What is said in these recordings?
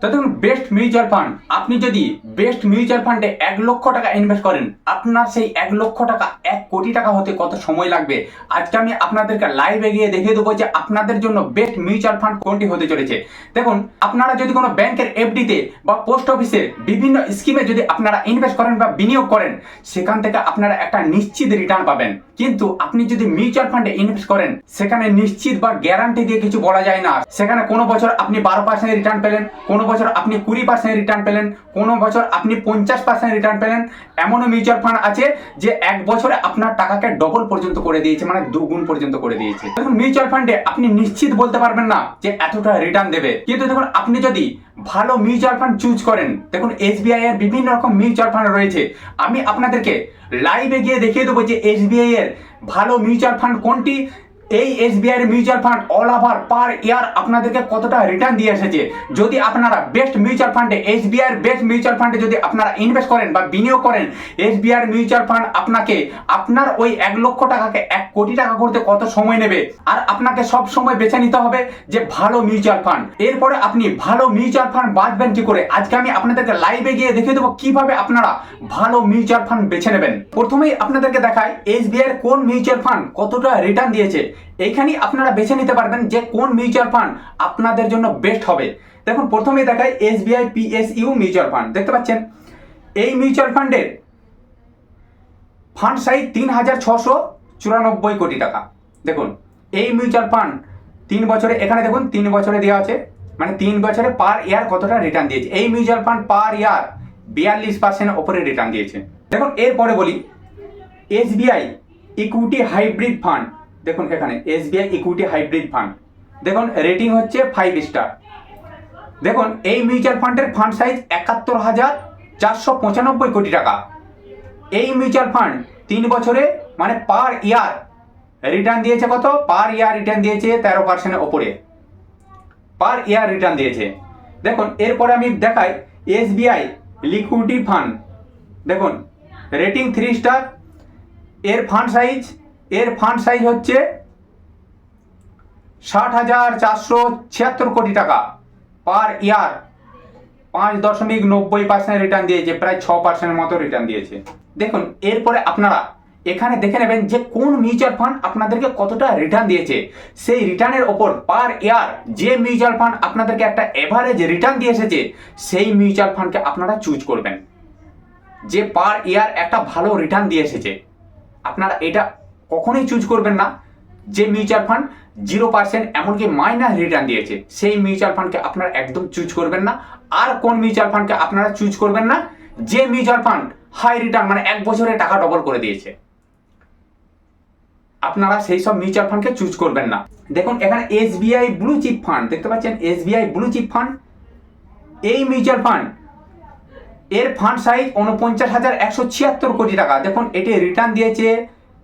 তো দেখুন, best mutual fund, আপনি যদি বেস্ট মিউচুয়াল ফান্ডে 1 লক্ষ টাকা ইনভেস্ট করেন, আপনার সেই 1 লক্ষ টাকা 1 কোটি টাকা হতে কত সময় লাগবে আজকে আমি আপনাদেরকে লাইভে গিয়ে দেখিয়ে দেবো যে আপনাদের জন্য বেস্ট মিউচুয়াল ফান্ড কোনটি হতে চলেছে। দেখুন, আপনারা যদি কোনো ব্যাংকের এফডিতে বা পোস্ট অফিসে বিভিন্ন স্কিমে যদি আপনারা ইনভেস্ট করেন বা বিনিয়োগ করেন, সেখান থেকে আপনারা একটা নিশ্চিত রিটার্ন পাবেন। কিন্তু আপনি যদি মিউচুয়াল ফান্ডে ইনভেস্ট করেন, সেখানে নিশ্চিত বা গ্যারান্টি দিয়ে কিছু বলা যায় না। সেখানে কোনো বছর আপনি 12% রিটার্ন পেলেন, কোনো বছর আপনি 20% রিটার্ন পেলেন, কোনো বছর আপনি 50% রিটার্ন পেলেন। এমনও মিউচুয়াল ফান্ড আছে যে 1 বছরে আপনার টাকাকে ডবল পর্যন্ত করে দিয়েছে, মানে 2 গুণ পর্যন্ত করে দিয়েছে। দেখুন, মিউচুয়াল ফান্ডে আপনি নিশ্চিত বলতে পারবেন না যে এতটা রিটার্ন দেবে। কিন্তু দেখুন, আপনি যদি ভালো মিউচুয়াল ফান্ড চুজ করেন, দেখুন এসবিআই এর বিভিন্ন রকম মিউচুয়াল ফান্ড রয়েছে। আমি আপনাদেরকে লাইভে গিয়ে দেখিয়ে দেবো যে এসবিআই এর ভালো মিউচুয়াল ফান্ড কোনটি। এই এসবিআই এর মিউচুয়াল ফান্ড অল ওভার পার ইয়ার আপনাদেরকে কতটা রিটার্ন দিয়ে এসেছে। যদি আপনারা বেস্ট মিউচুয়াল ফান্ডে, এসবিআই এর বেস্ট মিউচুয়াল ফান্ডে যদি আপনারা ইনভেস্ট করেন বা বিনিয়োগ করেন, এসবিআই এর মিউচুয়াল ফান্ড আপনাকে আপনার ওই 1 লক্ষ টাকাকে 1 কোটি টাকা করতে কত সময় নেবে। আর আপনাকে সব সময় বেছে নিতে হবে যে ভালো মিউচুয়াল ফান্ড। এরপরে আপনি ভালো মিউচুয়াল ফান্ড বাছবেন কি করে, আজকে আমি আপনাদেরকে লাইভে গিয়ে দেখিয়ে দেবো কিভাবে আপনারা ভালো মিউচুয়াল ফান্ড বেছে নেবেন। প্রথমেই আপনাদেরকে দেখাই এসবিআই এর কোন মিউচুয়াল ফান্ড কতটা রিটার্ন দিয়েছে। এইখানেই আপনারা বেছে নিতে পারবেন যে কোন মিউচুয়াল ফান্ড আপনাদের জন্য বেস্ট হবে। দেখুন, প্রথমেই দেখাই এসবিআই পিএসইউ মিউচুয়াল ফান্ড। দেখতে পাচ্ছেন এই মিউচুয়াল ফান্ডের ফান্ড সাইজ 3,694 কোটি টাকা। দেখুন, এই মিউচুয়াল ফান্ড 3 বছরে, এখানে দেখুন 3 বছরে দেওয়া আছে, মানে 3 বছরে পার ইয়ার কতটা রিটার্ন দিয়েছে। এই মিউচুয়াল ফান্ড পার ইয়ার 42% ওপরে রিটার্ন দিয়েছে। দেখুন, এরপরে বলি এসবিআই ইকুইটি হাইব্রিড ফান্ড। দেখুন, এখানে এসবিআই ইকুইটি হাইব্রিড ফান্ড, দেখুন রেটিং হচ্ছে 5 স্টার। দেখুন, এই মিউচুয়াল ফান্ডের ফান্ড সাইজ 71,495 কোটি টাকা। এই মিউচুয়াল ফান্ড 3 বছরে মানে পার ইয়ার রিটার্ন দিয়েছে কত, পার ইয়ার রিটার্ন দিয়েছে 13% ওপরে পার ইয়ার রিটার্ন দিয়েছে। দেখুন, এরপরে আমি দেখাই এসবিআই লিকুইডিটি ফান্ড। দেখুন, রেটিং 3 স্টার। এর ফান্ড সাইজ হচ্ছে 60,476 কোটি টাকা পার ইয়ার 5.90% রিটার্ন দিয়েছে, প্রায় 6% মতো রিটার্ন দিয়েছে। দেখুন, এরপরে আপনারা এখানে দেখে নেবেন যে কোন মিউচুয়াল ফান্ড আপনাদেরকে কতটা রিটার্ন দিয়েছে। সেই রিটার্নের ওপর পার ইয়ার যে মিউচুয়াল ফান্ড আপনাদেরকে একটা এভারেজ রিটার্ন দিয়ে এসেছে, সেই মিউচুয়াল ফান্ডকে আপনারা চুজ করবেন যে পার ইয়ার একটা ভালো রিটার্ন দিয়ে এসেছে। আপনারা এটা কখনোই চুজ করবেন না যে মিউচুয়াল ফান্ড 0% এমনকি মাইনাস রিটার্ন দিয়েছে, সেই মিউচুয়াল ফান্ডকে আপনারা একদম চুজ করবেন না। আর কোন মিউচুয়াল ফান্ডকে আপনারা চুজ করবেন না, যে মিউচুয়াল ফান্ড হাই রিটার্ন মানে 1 বছরে টাকা ডবল করে দিয়েছে, আপনারা সেই সব মিউচুয়াল ফান্ডকে চুজ করবেন না। দেখুন, এখানে এসবিআই ব্লু চিপ ফান্ড দেখতে পাচ্ছেন, এসবিআই ব্লু চিপ ফান্ড। এই মিউচুয়াল ফান্ড এর ফান্ড সাইজ 49,176 কোটি টাকা। দেখুন, এটি রিটার্ন দিয়েছে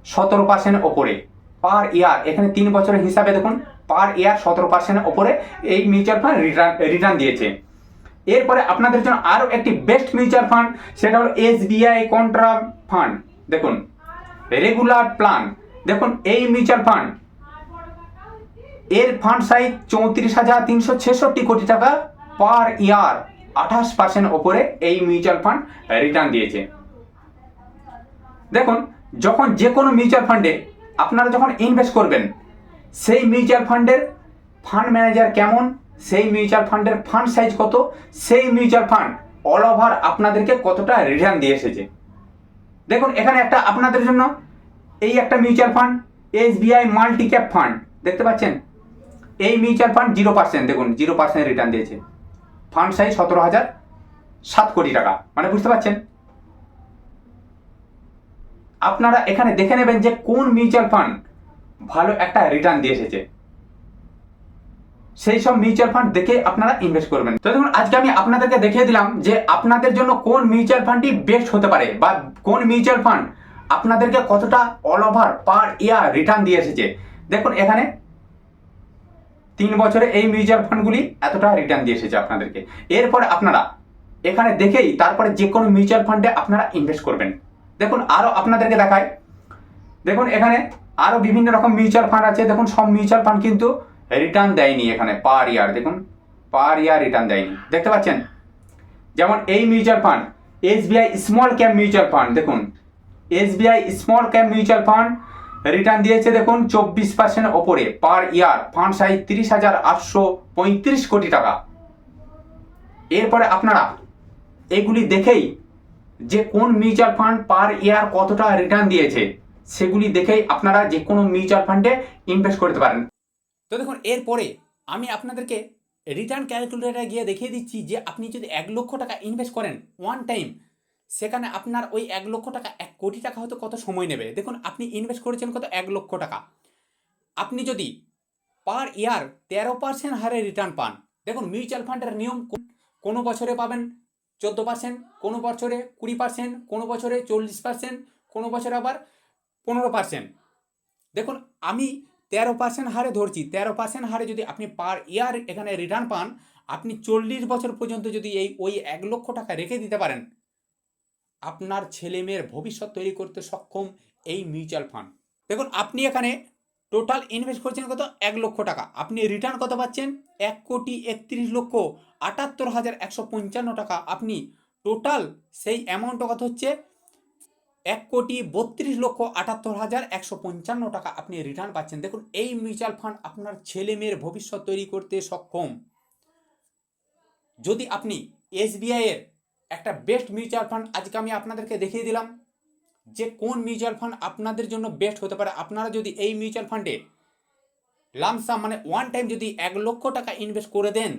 17% ওপরে পার ইয়ার। এখানে 3 বছরের হিসাবে দেখুন পার ইয়ার 17% ওপরে এই মিউচুয়াল ফান্ড রিটার্ন দিয়েছে। এরপরে আপনাদের জন্য আরও একটি বেস্ট মিউচুয়াল ফান্ড, সেটা হলো এসবিআই কন্ট্রা ফান্ড। দেখুন, রেগুলার প্ল্যান। দেখুন, এই মিউচুয়াল ফান্ড এর ফান্ড সাইজ 34,366 কোটি টাকা পার ইয়ার 28% ওপরে এই মিউচুয়াল ফান্ড রিটার্ন দিয়েছে। দেখুন, যখন যে কোনো মিউচুয়াল ফান্ডে আপনারা যখন ইনভেস্ট করবেন, সেই মিউচুয়াল ফান্ডের ফান্ড ম্যানেজার কেমন, সেই মিউচুয়াল ফান্ডের ফান্ড সাইজ কত, সেই মিউচুয়াল ফান্ড অল ওভার আপনাদেরকে কতটা রিটার্ন দিয়ে এসেছে। দেখুন, এখানে একটা আপনাদের জন্য এই একটা mutual fund SBI multi cap fund. দেখতে পাচ্ছেন, এই মিউচুয়াল ফান্ড 0%, দেখুন 0% রিটার্ন দিয়েছে। ফান্ড সাইজ 17,007 কোটি টাকা, মানে বুঝতে পারছেন। আপনারা এখানে দেখে নেবেন যে কোন মিউচুয়াল ফান্ড ভালো একটা রিটার্ন দিয়ে এসেছে, সেই সব মিউচুয়াল ফান্ড দেখে আপনারা ইনভেস্ট করবেন। তো দেখুন, আজকে আমি আপনাদেরকে দেখিয়ে দিলাম যে আপনাদের জন্য কোন মিউচুয়াল ফান্ডটি বেস্ট হতে পারে বা কোন মিউচুয়াল ফান্ড আপনাদেরকে কতটা অল ওভার পার ইয়ার রিটার্ন দিয়ে এসেছে। দেখুন, এখানে 3 বছরে এই মিউচুয়াল ফান্ডগুলি এতটা রিটার্ন দিয়ে এসেছে আপনাদেরকে। এরপরে আপনারা এখানে দেখেই তারপরে যে কোনো মিউচুয়াল ফান্ডে আপনারা ইনভেস্ট করবেন। দেখুন, আরও আপনাদেরকে দেখায়। দেখুন, এখানে আরও বিভিন্ন রকম মিউচুয়াল ফান্ড আছে। দেখুন, সব মিউচুয়াল ফান্ড কিন্তু রিটার্ন দেয়নি এখানে পার ইয়ার। দেখুন, পার ইয়ার রিটার্ন দেয়নি, দেখতে পাচ্ছেন। যেমন এই mutual fund SBI small cap mutual fund, দেখুন SBI small cap mutual fund return দিয়েছে দেখুন 24% ওপরে পার ইয়ার, ফান্ড সাইজ 30,835 কোটি টাকা। এরপরে আপনারা এগুলি দেখেই যে কোন মিউচুয়াল ফান্ড পার ইয়ার কতটা রিটার্ন দিয়েছে সেগুলি দেখেই আপনারা যে কোনো মিউচুয়াল ফান্ডে ইনভেস্ট করতে পারেন। তো দেখুন এরপরে আমি আপনাদেরকে রিটার্ন ক্যালকুলেটরে গিয়ে দেখিয়ে দিচ্ছি যে আপনি যদি 1 লক্ষ টাকা ইনভেস্ট করেন ওয়ান টাইম, সেখানে আপনার ওই 1 লক্ষ টাকা 1 কোটি টাকা হতে কত সময় নেবে। দেখুন আপনি ইনভেস্ট করেছেন কত 1 লক্ষ টাকা, আপনি যদি পার ইয়ার 13% হারে রিটার্ন পান, দেখুন মিউচুয়াল ফান্ডের নিয়ম কোনো বছরে পাবেন 14%, কোনো বছরে 20%, কোনো বছরে 40%, কোনো বছরে আবার 15%। দেখুন আমি 13% হারে ধরছি, 13% হারে যদি আপনি পার ইয়ার এখানে রিটার্ন পান, আপনি 40 বছর পর্যন্ত যদি ওই 1 লক্ষ টাকা রেখে দিতে পারেন, আপনার ছেলে মেয়ের ভবিষ্যৎ তৈরি করতে সক্ষম এই মিউচুয়াল ফান্ড। দেখুন আপনি এখানে টোটাল ইনভেস্ট করছেন কত 1 লক্ষ টাকা, আপনি রিটার্ন কত পাচ্ছেন 1,31,78,155 টাকা। আপনি টোটাল সেই অ্যামাউন্ট কত হচ্ছে 1,32,78,155 টাকা আপনি রিটার্ন পাচ্ছেন। দেখুন এই মিউচুয়াল ফান্ড আপনার ছেলে মেয়ের ভবিষ্যৎ তৈরি করতে সক্ষম। যদি আপনি এসবিআই এর একটা বেস্ট মিউচুয়াল ফান্ড আজকে আমি আপনাদেরকে দেখিয়ে দিলাম যে কোন মিউচুয়াল ফান্ড আপনাদের জন্য বেস্ট হতে পারে। আপনারা যদি এই মিউচুয়াল ফান্ডে লামসাম মানে ওয়ান টাইম যদি 1 লক্ষ টাকা ইনভেস্ট করে দেন,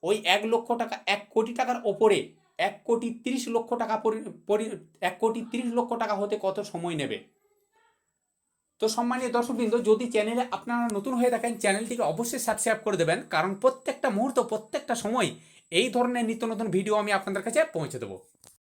ওই 1 লক্ষ টাকা 1 কোটি টাকার ওপরে 1,30,00,000 টাকা 1,30,00,000 টাকা হতে কত সময় নেবে। তো সম্মানীয় দর্শকবৃন্দ, যদি চ্যানেলে আপনারা নতুন হয়ে থাকেন চ্যানেলটিকে অবশ্যই সাবস্ক্রাইব করে দেবেন, কারণ প্রত্যেকটা মুহূর্ত প্রত্যেকটা সময় এই ধরনের নিত্য নতুন ভিডিও আমি আপনাদের কাছে পৌঁছে দেবো।